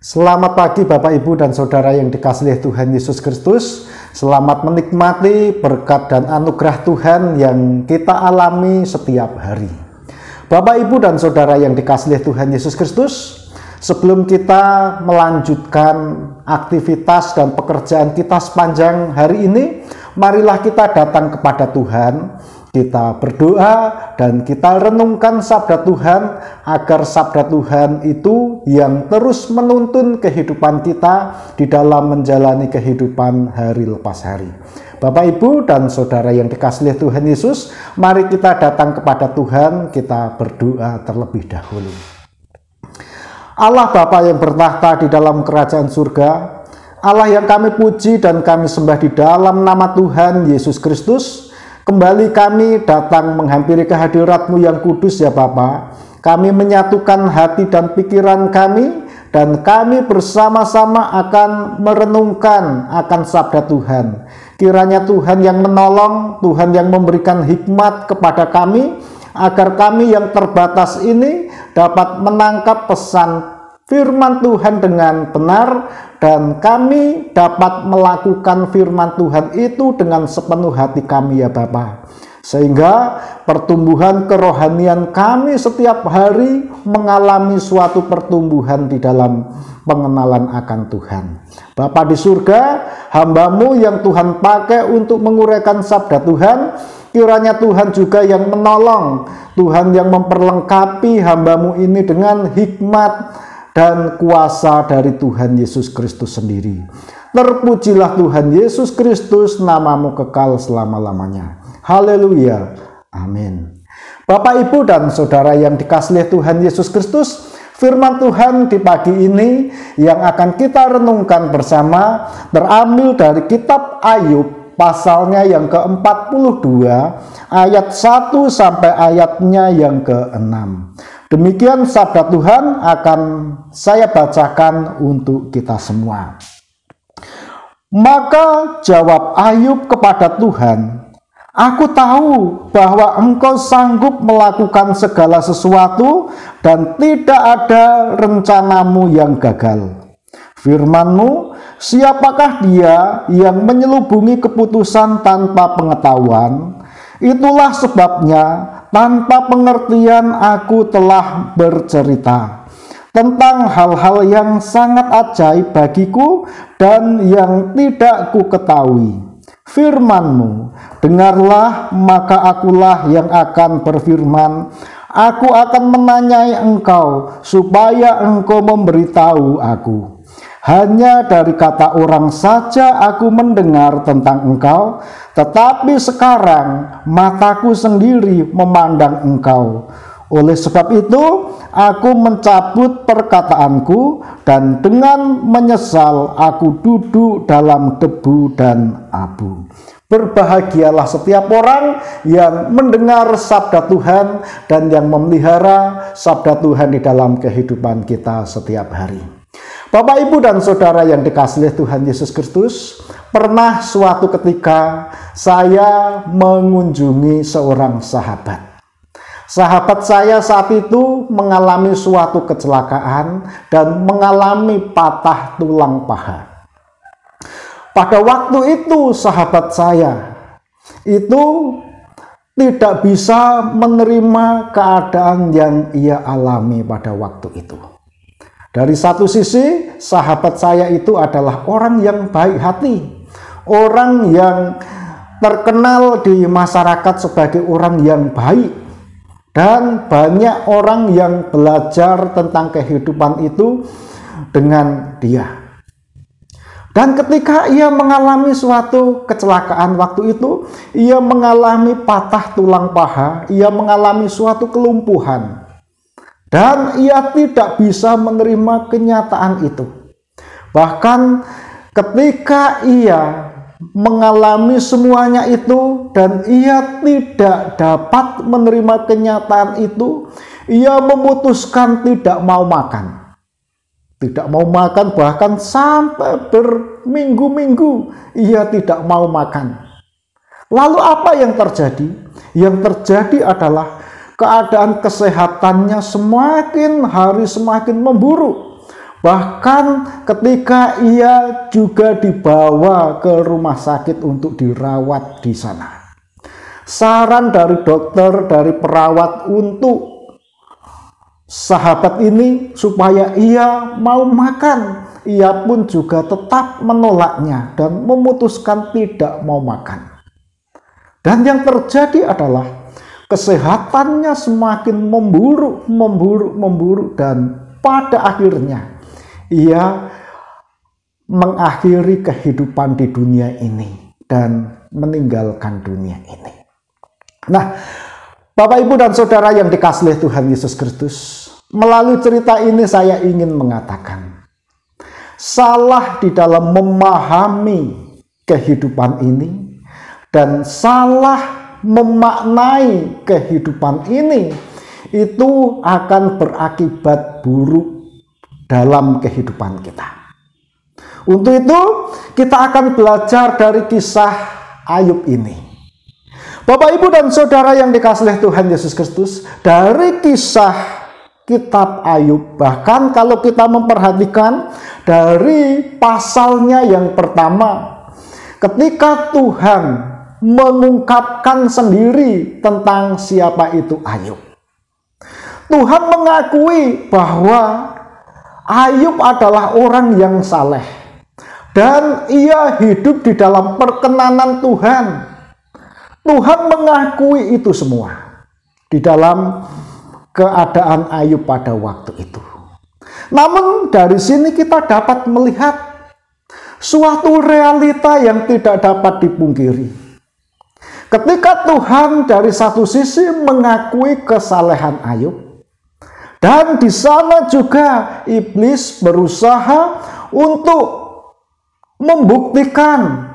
Selamat pagi Bapak Ibu dan Saudara yang dikasihi Tuhan Yesus Kristus. Selamat menikmati berkat dan anugerah Tuhan yang kita alami setiap hari. Bapak Ibu dan Saudara yang dikasihi Tuhan Yesus Kristus, sebelum kita melanjutkan aktivitas dan pekerjaan kita sepanjang hari ini, marilah kita datang kepada Tuhan. Kita berdoa dan kita renungkan sabda Tuhan agar sabda Tuhan itu yang terus menuntun kehidupan kita di dalam menjalani kehidupan hari lepas hari. Bapak Ibu dan Saudara yang dikasihi Tuhan Yesus, mari kita datang kepada Tuhan, kita berdoa terlebih dahulu. Allah Bapa yang bertahta di dalam kerajaan surga, Allah yang kami puji dan kami sembah di dalam nama Tuhan Yesus Kristus, kembali kami datang menghampiri kehadirat-Mu yang kudus ya Bapa. Kami menyatukan hati dan pikiran kami dan kami bersama-sama akan merenungkan akan sabda Tuhan. Kiranya Tuhan yang menolong, Tuhan yang memberikan hikmat kepada kami agar kami yang terbatas ini dapat menangkap pesan firman Tuhan dengan benar dan kami dapat melakukan firman Tuhan itu dengan sepenuh hati kami ya Bapa. Sehingga pertumbuhan kerohanian kami setiap hari mengalami suatu pertumbuhan di dalam pengenalan akan Tuhan. Bapa di surga, hamba-Mu yang Tuhan pakai untuk menguraikan sabda Tuhan, kiranya Tuhan juga yang menolong, Tuhan yang memperlengkapi hamba-Mu ini dengan hikmat dan kuasa dari Tuhan Yesus Kristus sendiri. Terpujilah Tuhan Yesus Kristus, nama-Mu kekal selama-lamanya. Haleluya. Amin. Bapak, Ibu, dan Saudara yang dikasihi Tuhan Yesus Kristus, firman Tuhan di pagi ini yang akan kita renungkan bersama terambil dari kitab Ayub, pasalnya yang ke-42, ayat 1 sampai ayatnya yang ke-6. Demikian sabda Tuhan akan saya bacakan untuk kita semua. Maka jawab Ayub kepada Tuhan, "Aku tahu bahwa Engkau sanggup melakukan segala sesuatu dan tidak ada rencana-Mu yang gagal. Firman-Mu, siapakah dia yang menyelubungi keputusan tanpa pengetahuan? Itulah sebabnya tanpa pengertian aku telah bercerita tentang hal-hal yang sangat ajaib bagiku dan yang tidak ku ketahui. Firman-Mu, dengarlah, maka akulah yang akan berfirman. Aku akan menanyai Engkau supaya Engkau memberitahu aku. Hanya dari kata orang saja aku mendengar tentang Engkau, tetapi sekarang mataku sendiri memandang Engkau. Oleh sebab itu, aku mencabut perkataanku dan dengan menyesal aku duduk dalam debu dan abu." Berbahagialah setiap orang yang mendengar sabda Tuhan dan yang memelihara sabda Tuhan di dalam kehidupan kita setiap hari. Bapak, Ibu, dan Saudara yang dikasihi Tuhan Yesus Kristus, pernah suatu ketika saya mengunjungi seorang sahabat. Sahabat saya saat itu mengalami suatu kecelakaan dan mengalami patah tulang paha. Pada waktu itu sahabat saya itu tidak bisa menerima keadaan yang ia alami pada waktu itu. Dari satu sisi, sahabat saya itu adalah orang yang baik hati, orang yang terkenal di masyarakat sebagai orang yang baik, dan banyak orang yang belajar tentang kehidupan itu dengan dia. Dan ketika ia mengalami suatu kecelakaan waktu itu, ia mengalami patah tulang paha, ia mengalami suatu kelumpuhan. Dan ia tidak bisa menerima kenyataan itu. Bahkan ketika ia mengalami semuanya itu dan ia tidak dapat menerima kenyataan itu, ia memutuskan tidak mau makan. Tidak mau makan, bahkan sampai berminggu-minggu ia tidak mau makan. Lalu apa yang terjadi? Yang terjadi adalah keadaan kesehatannya semakin hari semakin memburuk. Bahkan ketika ia juga dibawa ke rumah sakit untuk dirawat di sana, saran dari dokter, dari perawat untuk sahabat ini supaya ia mau makan, ia pun juga tetap menolaknya dan memutuskan tidak mau makan. Dan yang terjadi adalah kesehatannya semakin memburuk dan pada akhirnya ia mengakhiri kehidupan di dunia ini dan meninggalkan dunia ini. Nah, Bapak, Ibu, dan Saudara yang dikasihi Tuhan Yesus Kristus, melalui cerita ini saya ingin mengatakan, salah di dalam memahami kehidupan ini dan salah memaknai kehidupan ini itu akan berakibat buruk dalam kehidupan kita. Untuk itu kita akan belajar dari kisah Ayub ini. Bapak, Ibu, dan Saudara yang dikasihi Tuhan Yesus Kristus, dari kisah kitab Ayub, bahkan kalau kita memperhatikan dari pasalnya yang pertama, ketika Tuhan mengungkapkan sendiri tentang siapa itu Ayub, Tuhan mengakui bahwa Ayub adalah orang yang saleh dan ia hidup di dalam perkenanan Tuhan. Tuhan mengakui itu semua di dalam keadaan Ayub pada waktu itu. Namun dari sini kita dapat melihat suatu realita yang tidak dapat dipungkiri. Ketika Tuhan dari satu sisi mengakui kesalehan Ayub, dan di sana juga iblis berusaha untuk membuktikan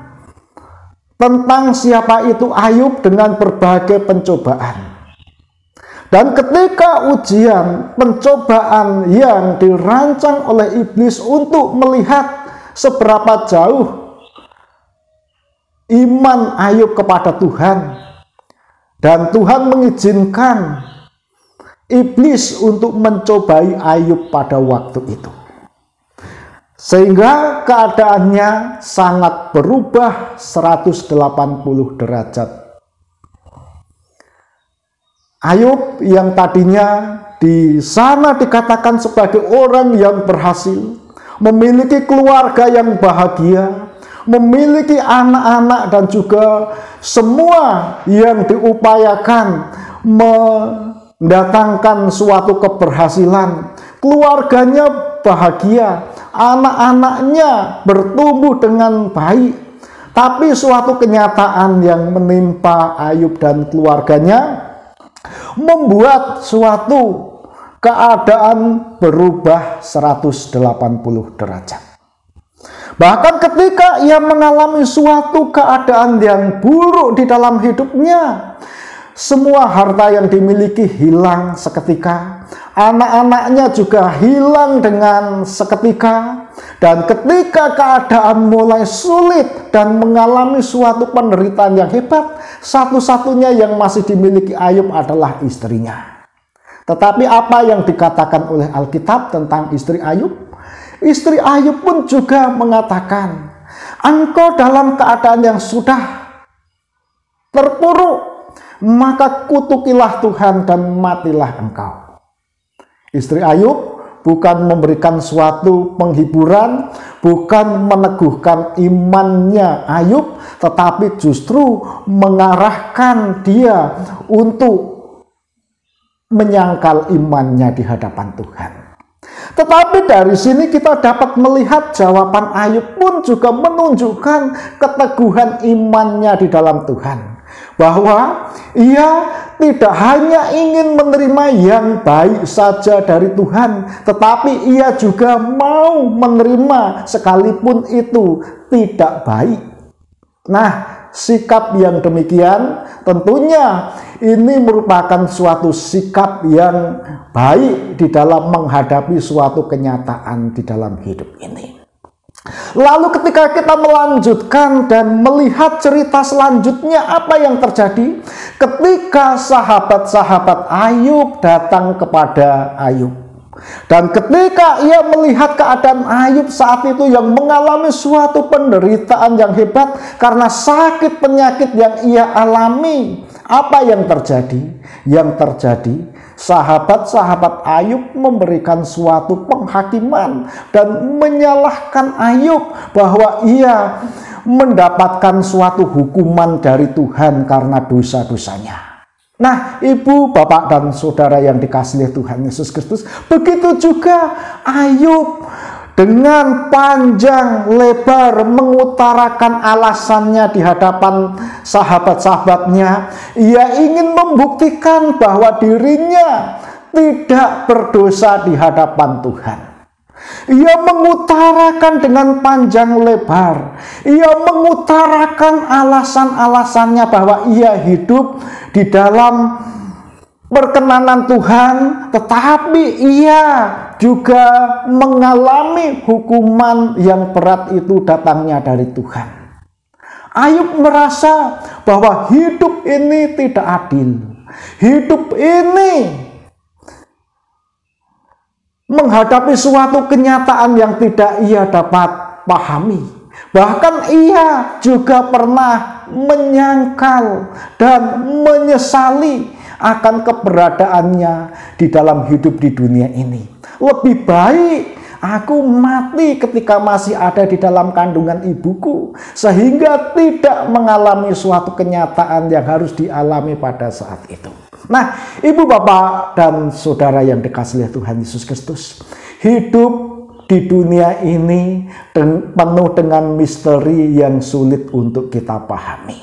tentang siapa itu Ayub dengan berbagai pencobaan. Dan ketika ujian, pencobaan yang dirancang oleh iblis untuk melihat seberapa jauh iman Ayub kepada Tuhan, dan Tuhan mengizinkan iblis untuk mencobai Ayub pada waktu itu, sehingga keadaannya sangat berubah 180 derajat. Ayub yang tadinya di sana dikatakan sebagai orang yang berhasil, memiliki keluarga yang bahagia, memiliki anak-anak dan juga semua yang diupayakan mendatangkan suatu keberhasilan, keluarganya bahagia, anak-anaknya bertumbuh dengan baik. Tapi suatu kenyataan yang menimpa Ayub dan keluarganya membuat suatu keadaan berubah 180 derajat. Bahkan ketika ia mengalami suatu keadaan yang buruk di dalam hidupnya, semua harta yang dimiliki hilang seketika, anak-anaknya juga hilang dengan seketika, dan ketika keadaan mulai sulit dan mengalami suatu penderitaan yang hebat, satu-satunya yang masih dimiliki Ayub adalah istrinya. Tetapi apa yang dikatakan oleh Alkitab tentang istri Ayub? Istri Ayub pun juga mengatakan, "Engkau dalam keadaan yang sudah terpuruk, maka kutukilah Tuhan dan matilah engkau." Istri Ayub bukan memberikan suatu penghiburan, bukan meneguhkan imannya Ayub, tetapi justru mengarahkan dia untuk menyangkal imannya di hadapan Tuhan. Tetapi dari sini kita dapat melihat jawaban Ayub pun juga menunjukkan keteguhan imannya di dalam Tuhan, bahwa ia tidak hanya ingin menerima yang baik saja dari Tuhan, tetapi ia juga mau menerima sekalipun itu tidak baik. Nah, sikap yang demikian tentunya ini merupakan suatu sikap yang baik di dalam menghadapi suatu kenyataan di dalam hidup ini. Lalu ketika kita melanjutkan dan melihat cerita selanjutnya, apa yang terjadi ketika sahabat-sahabat Ayub datang kepada Ayub. Dan ketika ia melihat keadaan Ayub saat itu yang mengalami suatu penderitaan yang hebat karena sakit penyakit yang ia alami, apa yang terjadi? Yang terjadi, sahabat-sahabat Ayub memberikan suatu penghakiman dan menyalahkan Ayub bahwa ia mendapatkan suatu hukuman dari Tuhan karena dosa-dosanya. Nah, ibu, bapak, dan saudara yang dikasihi Tuhan Yesus Kristus, begitu juga Ayub dengan panjang lebar mengutarakan alasannya di hadapan sahabat-sahabatnya. Ia ingin membuktikan bahwa dirinya tidak berdosa di hadapan Tuhan. Ia mengutarakan dengan panjang lebar. Ia mengutarakan alasan-alasannya bahwa ia hidup di dalam perkenanan Tuhan, tetapi ia juga mengalami hukuman yang berat itu datangnya dari Tuhan. Ayub merasa bahwa hidup ini tidak adil. Hidup ini menghadapi suatu kenyataan yang tidak ia dapat pahami. Bahkan ia juga pernah menyangkal dan menyesali akan keberadaannya di dalam hidup di dunia ini. Lebih baik aku mati ketika masih ada di dalam kandungan ibuku, sehingga tidak mengalami suatu kenyataan yang harus dialami pada saat itu. Nah, ibu, bapak, dan saudara yang dikasihi Tuhan Yesus Kristus, hidup di dunia ini penuh dengan misteri yang sulit untuk kita pahami.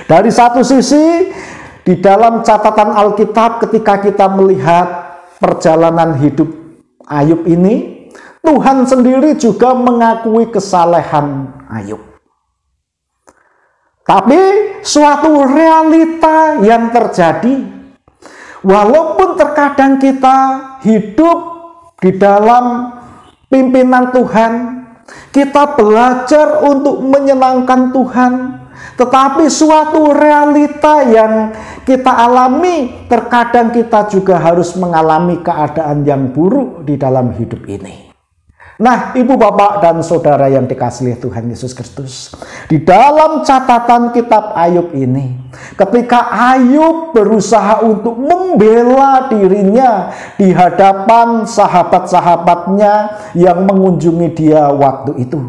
Dari satu sisi, di dalam catatan Alkitab ketika kita melihat perjalanan hidup Ayub ini, Tuhan sendiri juga mengakui kesalehan Ayub. Tapi suatu realita yang terjadi, walaupun terkadang kita hidup di dalam pimpinan Tuhan, kita belajar untuk menyenangkan Tuhan, tetapi suatu realita yang kita alami, terkadang kita juga harus mengalami keadaan yang buruk di dalam hidup ini. Nah, ibu, bapak, dan saudara yang dikasihi Tuhan Yesus Kristus, di dalam catatan kitab Ayub ini, ketika Ayub berusaha untuk membela dirinya di hadapan sahabat-sahabatnya yang mengunjungi dia waktu itu,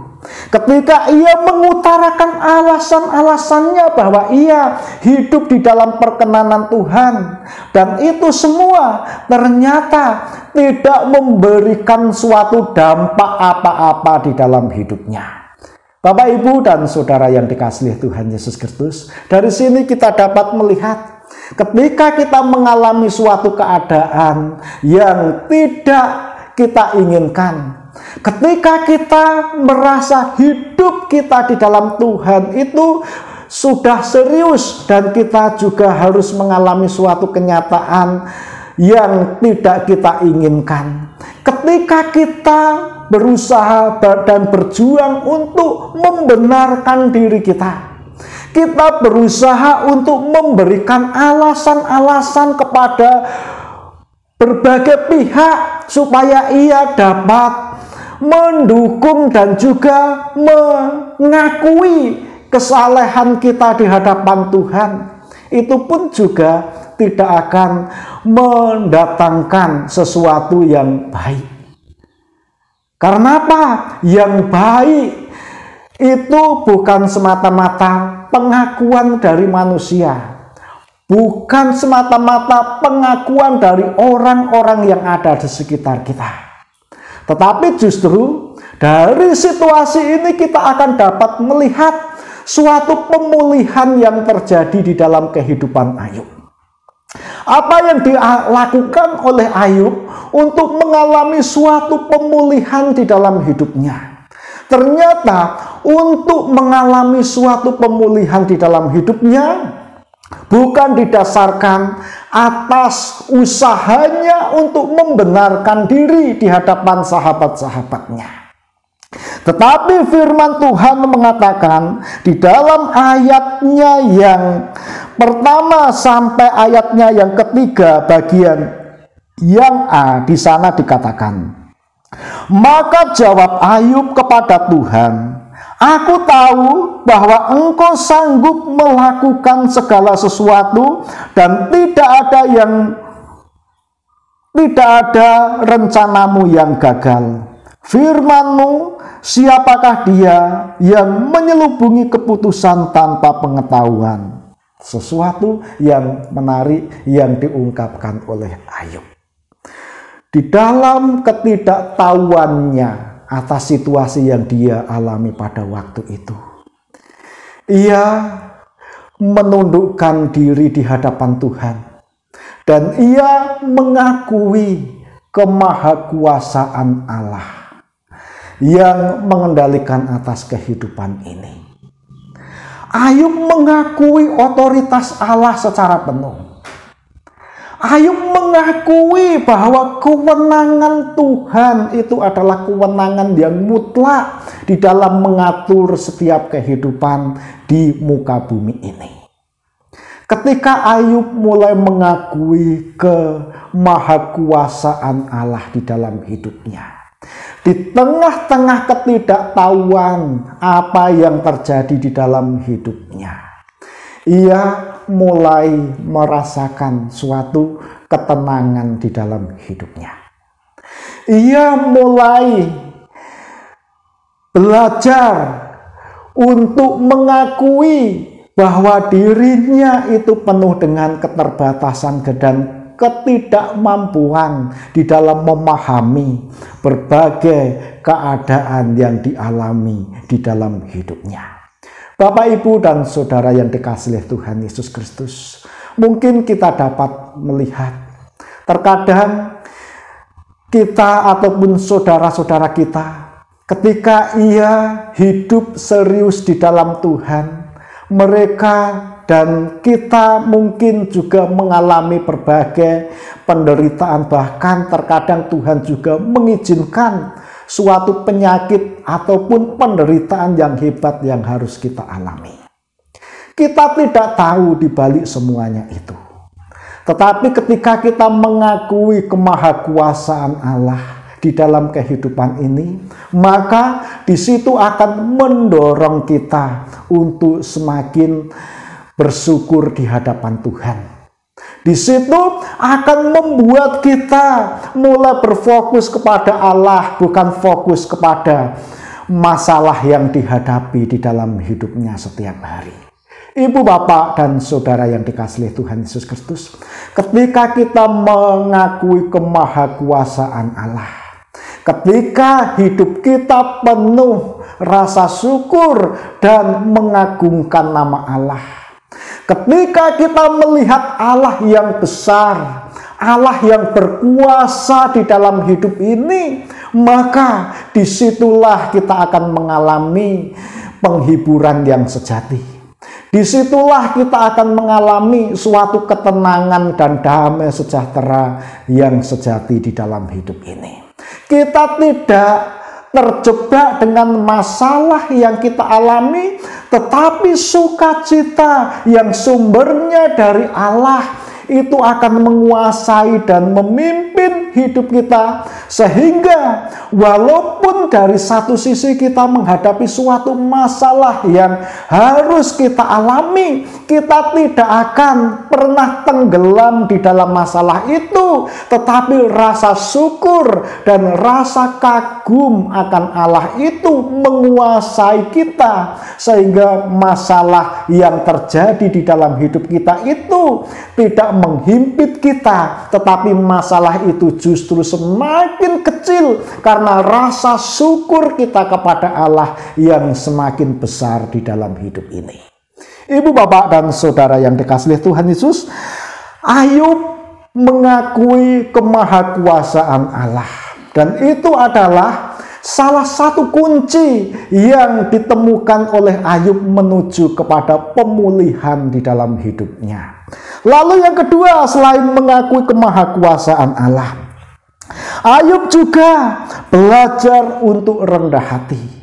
ketika ia mengutarakan alasan-alasannya bahwa ia hidup di dalam perkenanan Tuhan, dan itu semua ternyata tidak memberikan suatu dampak apa-apa di dalam hidupnya. Bapak, ibu, dan saudara yang dikasihi Tuhan Yesus Kristus, dari sini kita dapat melihat ketika kita mengalami suatu keadaan yang tidak kita inginkan, ketika kita merasa hidup kita di dalam Tuhan itu sudah serius dan kita juga harus mengalami suatu kenyataan yang tidak kita inginkan. Ketika kita berusaha dan berjuang untuk membenarkan diri kita, kita berusaha untuk memberikan alasan-alasan kepada berbagai pihak supaya ia dapat mendukung dan juga mengakui kesalehan kita di hadapan Tuhan, itu pun juga tidak akan mendatangkan sesuatu yang baik. Karena apa? Yang baik itu bukan semata-mata pengakuan dari manusia, bukan semata-mata pengakuan dari orang-orang yang ada di sekitar kita, tetapi justru dari situasi ini kita akan dapat melihat suatu pemulihan yang terjadi di dalam kehidupan Ayub. Apa yang dilakukan oleh Ayub untuk mengalami suatu pemulihan di dalam hidupnya? Ternyata untuk mengalami suatu pemulihan di dalam hidupnya bukan didasarkan atas usahanya untuk membenarkan diri di hadapan sahabat-sahabatnya. Tetapi firman Tuhan mengatakan di dalam ayatnya yang pertama sampai ayatnya yang ketiga, bagian Yang A di sana dikatakan, maka jawab Ayub kepada Tuhan, aku tahu bahwa Engkau sanggup melakukan segala sesuatu dan tidak ada rencanamu yang gagal. Firman-Mu, siapakah dia yang menyelubungi keputusan tanpa pengetahuan? Sesuatu yang menarik yang diungkapkan oleh Ayub. Di dalam ketidaktahuannya atas situasi yang dia alami pada waktu itu, ia menundukkan diri di hadapan Tuhan dan ia mengakui kemahakuasaan Allah yang mengendalikan atas kehidupan ini. Ayub mengakui otoritas Allah secara penuh. Ayub mengakui bahwa kewenangan Tuhan itu adalah kewenangan yang mutlak di dalam mengatur setiap kehidupan di muka bumi ini. Ketika Ayub mulai mengakui kemahakuasaan Allah di dalam hidupnya, di tengah-tengah ketidaktahuan apa yang terjadi di dalam hidupnya, ia mulai merasakan suatu ketenangan di dalam hidupnya. Ia mulai belajar untuk mengakui bahwa dirinya itu penuh dengan keterbatasan dan ketidakmampuan di dalam memahami berbagai keadaan yang dialami di dalam hidupnya. Bapak, Ibu, dan Saudara yang dikasihi oleh Tuhan Yesus Kristus, mungkin kita dapat melihat terkadang kita ataupun saudara-saudara kita ketika ia hidup serius di dalam Tuhan, mereka dan kita mungkin juga mengalami berbagai penderitaan, bahkan terkadang Tuhan juga mengizinkan suatu penyakit ataupun penderitaan yang hebat yang harus kita alami. Kita tidak tahu di balik semuanya itu. Tetapi ketika kita mengakui kemahakuasaan Allah di dalam kehidupan ini, maka di situ akan mendorong kita untuk semakin bersyukur di hadapan Tuhan. Di situ akan membuat kita mulai berfokus kepada Allah, bukan fokus kepada masalah yang dihadapi di dalam hidupnya setiap hari. Ibu, bapak, dan saudara yang dikasihi Tuhan Yesus Kristus, ketika kita mengakui kemahakuasaan Allah, ketika hidup kita penuh rasa syukur dan mengagungkan nama Allah, ketika kita melihat Allah yang besar, Allah yang berkuasa di dalam hidup ini, maka disitulah kita akan mengalami penghiburan yang sejati. Disitulah kita akan mengalami suatu ketenangan dan damai sejahtera yang sejati di dalam hidup ini. Kita tidak terjebak dengan masalah yang kita alami, tetapi sukacita yang sumbernya dari Allah itu akan menguasai dan memimpin hidup kita, sehingga walaupun dari satu sisi kita menghadapi suatu masalah yang harus kita alami, kita tidak akan pernah tenggelam di dalam masalah itu, tetapi rasa syukur dan rasa kagum akan Allah itu menguasai kita, sehingga masalah yang terjadi di dalam hidup kita itu tidak menghimpit kita, tetapi masalah itu justru semakin kecil karena rasa syukur kita kepada Allah yang semakin besar di dalam hidup ini. Ibu, bapak, dan saudara yang dikasihi Tuhan Yesus, Ayub mengakui kemahakuasaan Allah, dan itu adalah salah satu kunci yang ditemukan oleh Ayub menuju kepada pemulihan di dalam hidupnya. Lalu yang kedua, selain mengakui kemahakuasaan Allah, Ayub juga belajar untuk rendah hati.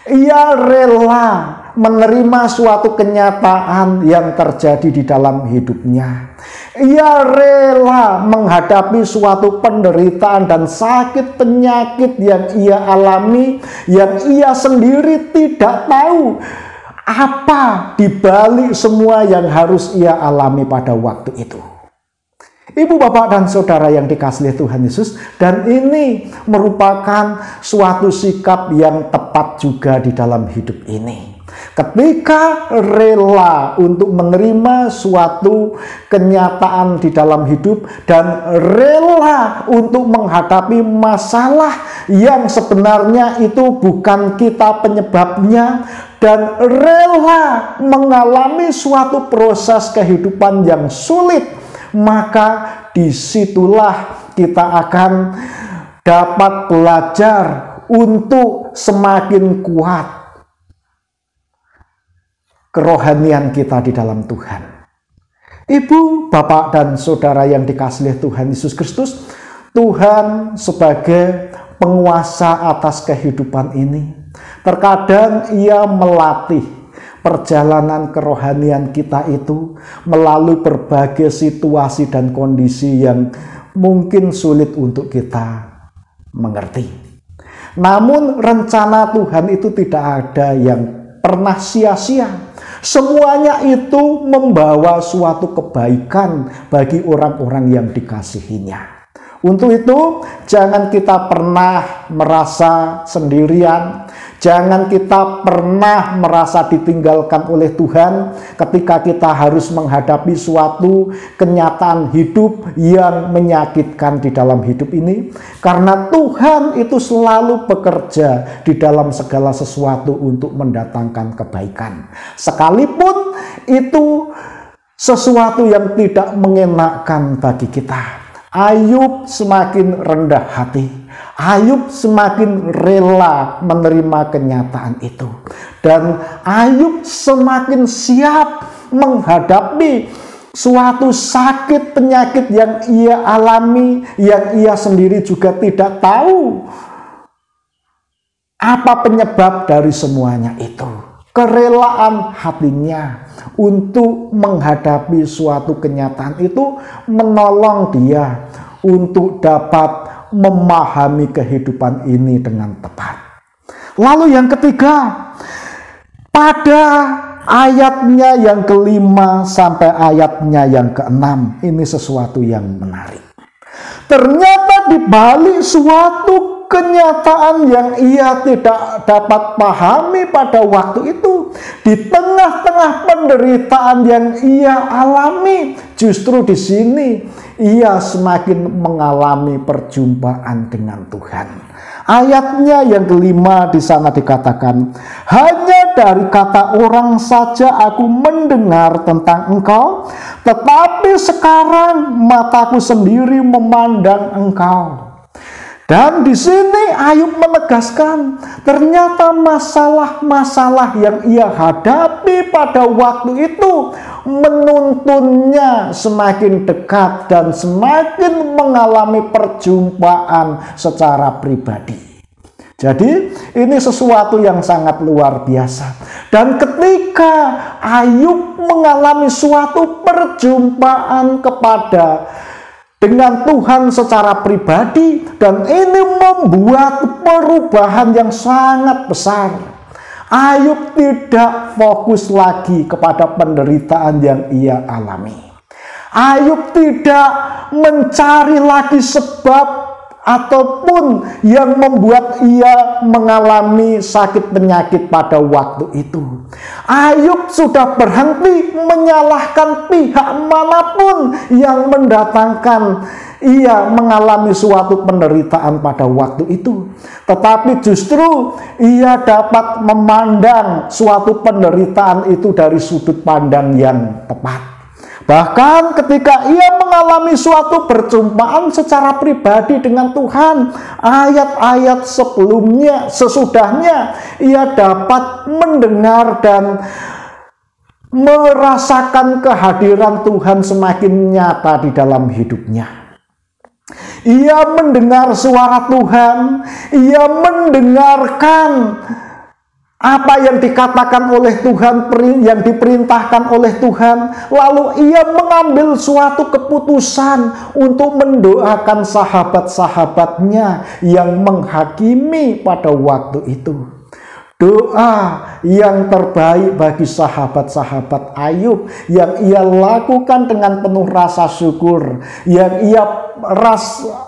Ia rela menerima suatu kenyataan yang terjadi di dalam hidupnya. Ia rela menghadapi suatu penderitaan dan sakit penyakit yang ia alami, yang ia sendiri tidak tahu apa dibalik semua yang harus ia alami pada waktu itu. Ibu, bapak, dan saudara yang dikasihi Tuhan Yesus, dan ini merupakan suatu sikap yang tepat juga di dalam hidup ini. Ketika rela untuk menerima suatu kenyataan di dalam hidup dan rela untuk menghadapi masalah yang sebenarnya itu bukan kita penyebabnya, dan rela mengalami suatu proses kehidupan yang sulit, maka disitulah kita akan dapat belajar untuk semakin kuat kerohanian kita di dalam Tuhan. Ibu, bapak, dan saudara yang dikasihi Tuhan Yesus Kristus, Tuhan sebagai penguasa atas kehidupan ini, terkadang ia melatih perjalanan kerohanian kita itu melalui berbagai situasi dan kondisi yang mungkin sulit untuk kita mengerti. Namun rencana Tuhan itu tidak ada yang pernah sia-sia. Semuanya itu membawa suatu kebaikan bagi orang-orang yang dikasihinya. Untuk itu, jangan kita pernah merasa sendirian. Jangan kita pernah merasa ditinggalkan oleh Tuhan ketika kita harus menghadapi suatu kenyataan hidup yang menyakitkan di dalam hidup ini. Karena Tuhan itu selalu bekerja di dalam segala sesuatu untuk mendatangkan kebaikan. Sekalipun itu sesuatu yang tidak mengenakan bagi kita. Ayub semakin rendah hati. Ayub semakin rela menerima kenyataan itu. Dan Ayub semakin siap menghadapi suatu sakit penyakit yang ia alami, yang ia sendiri juga tidak tahu apa penyebab dari semuanya itu. Kerelaan hatinya untuk menghadapi suatu kenyataan itu menolong dia untuk dapat memahami kehidupan ini dengan tepat. Lalu yang ketiga, pada ayatnya yang kelima sampai ayatnya yang keenam, ini sesuatu yang menarik. Ternyata di balik suatu kenyataan yang ia tidak dapat pahami pada waktu itu, di tengah-tengah penderitaan yang ia alami, justru di sini ia semakin mengalami perjumpaan dengan Tuhan. Ayatnya yang kelima di sana dikatakan, hanya dari kata orang saja aku mendengar tentang engkau, tetapi sekarang mataku sendiri memandang engkau. Dan di sini Ayub menegaskan, ternyata masalah-masalah yang ia hadapi pada waktu itu menuntunnya semakin dekat dan semakin mengalami perjumpaan secara pribadi. Jadi ini sesuatu yang sangat luar biasa. Dan ketika Ayub mengalami suatu perjumpaan dengan Tuhan secara pribadi, dan ini membuat perubahan yang sangat besar. Ayub tidak fokus lagi kepada penderitaan yang ia alami. Ayub tidak mencari lagi sebab ataupun yang membuat ia mengalami sakit penyakit pada waktu itu. Ayub sudah berhenti menyalahkan pihak manapun yang mendatangkan ia mengalami suatu penderitaan pada waktu itu. Tetapi justru ia dapat memandang suatu penderitaan itu dari sudut pandang yang tepat. Bahkan ketika ia mengalami suatu perjumpaan secara pribadi dengan Tuhan, ayat-ayat sesudahnya ia dapat mendengar dan merasakan kehadiran Tuhan semakin nyata di dalam hidupnya. Ia mendengar suara Tuhan, ia mendengarkan apa yang dikatakan oleh Tuhan, yang diperintahkan oleh Tuhan, lalu ia mengambil suatu keputusan untuk mendoakan sahabat-sahabatnya yang menghakimi pada waktu itu. Doa yang terbaik bagi sahabat-sahabat Ayub yang ia lakukan dengan penuh rasa syukur, yang ia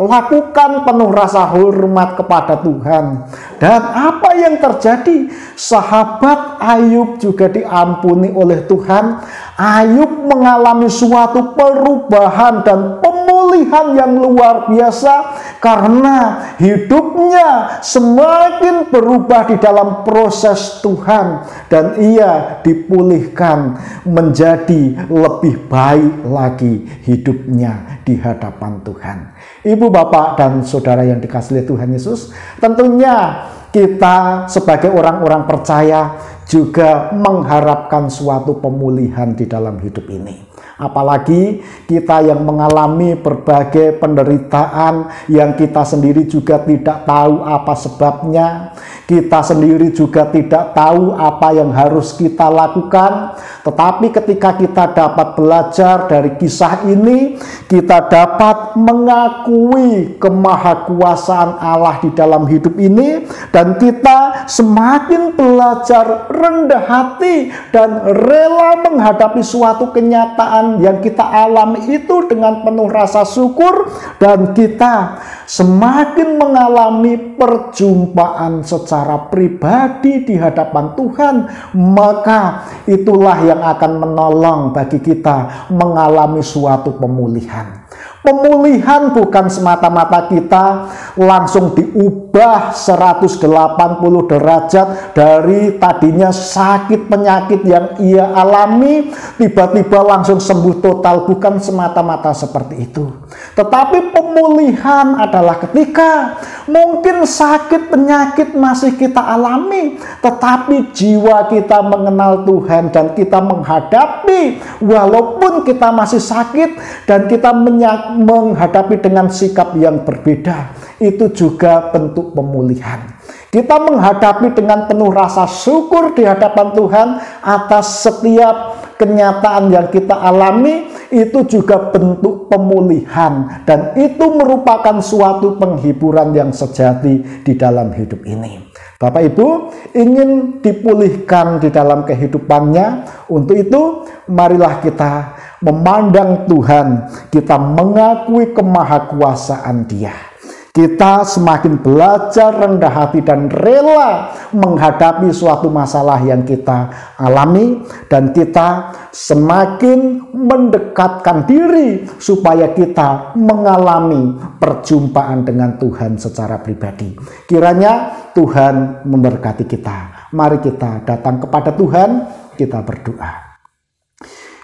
lakukan penuh rasa hormat kepada Tuhan. Dan apa yang terjadi? Sahabat Ayub juga diampuni oleh Tuhan. Ayub mengalami suatu perubahan dan pemulihan yang luar biasa karena hidupnya semakin berubah di dalam proses Tuhan, dan ia dipulihkan menjadi lebih baik lagi hidupnya di hadapan Tuhan. Ibu, bapak, dan saudara yang dikasihi Tuhan Yesus, tentunya kita sebagai orang-orang percaya juga mengharapkan suatu pemulihan di dalam hidup ini. Apalagi kita yang mengalami berbagai penderitaan yang kita sendiri juga tidak tahu apa sebabnya. Kita sendiri juga tidak tahu apa yang harus kita lakukan. Tetapi ketika kita dapat belajar dari kisah ini, kita dapat mengakui kemahakuasaan Allah di dalam hidup ini, dan kita semakin belajar rendah hati dan rela menghadapi suatu kenyataan yang kita alami itu dengan penuh rasa syukur, dan kita semakin mengalami perjumpaan secara pribadi di hadapan Tuhan. Maka itulah yang akan menolong bagi kita mengalami suatu pemulihan. Pemulihan bukan semata-mata kita langsung diubah 180 derajat dari tadinya sakit penyakit yang ia alami, tiba-tiba langsung sembuh total. Bukan semata-mata seperti itu. Tetapi pemulihan adalah ketika mungkin sakit penyakit masih kita alami, tetapi jiwa kita mengenal Tuhan dan kita menghadapi walaupun kita masih sakit, dan kita menghadapi dengan sikap yang berbeda. Itu juga bentuk pemulihan. Kita menghadapi dengan penuh rasa syukur di hadapan Tuhan atas setiap kenyataan yang kita alami. Itu juga bentuk pemulihan, dan itu merupakan suatu penghiburan yang sejati di dalam hidup ini. Bapak Ibu ingin dipulihkan di dalam kehidupannya. Untuk itu marilah kita memandang Tuhan, kita mengakui kemahakuasaan Dia. Kita semakin belajar rendah hati dan rela menghadapi suatu masalah yang kita alami, dan kita semakin mendekatkan diri supaya kita mengalami perjumpaan dengan Tuhan secara pribadi. Kiranya Tuhan memberkati kita. Mari kita datang kepada Tuhan, kita berdoa.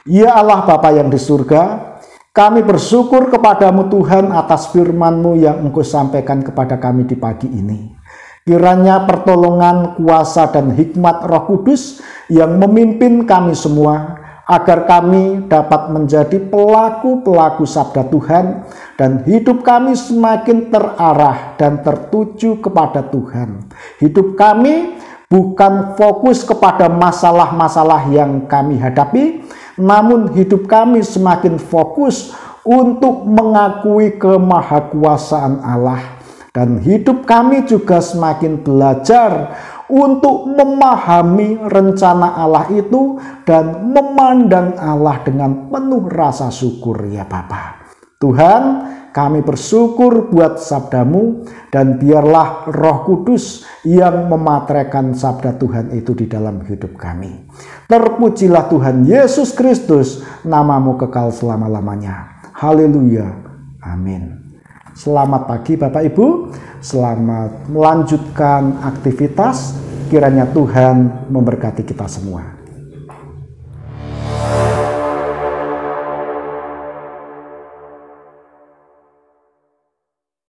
Ya Allah Bapa yang di surga, kami bersyukur kepadamu Tuhan atas firman-Mu yang Engkau sampaikan kepada kami di pagi ini. Kiranya pertolongan, kuasa, dan hikmat Roh Kudus yang memimpin kami semua, agar kami dapat menjadi pelaku-pelaku sabda Tuhan, dan hidup kami semakin terarah dan tertuju kepada Tuhan. Hidup kami bukan fokus kepada masalah-masalah yang kami hadapi, namun hidup kami semakin fokus untuk mengakui kemahakuasaan Allah. Dan hidup kami juga semakin belajar untuk memahami rencana Allah itu dan memandang Allah dengan penuh rasa syukur ya Bapa. Tuhan, kami bersyukur buat sabda-Mu, dan biarlah Roh Kudus yang memateraikan sabda Tuhan itu di dalam hidup kami. Terpujilah Tuhan Yesus Kristus, nama-Mu kekal selama-lamanya. Haleluya. Amin. Selamat pagi Bapak Ibu, selamat melanjutkan aktivitas. Kiranya Tuhan memberkati kita semua.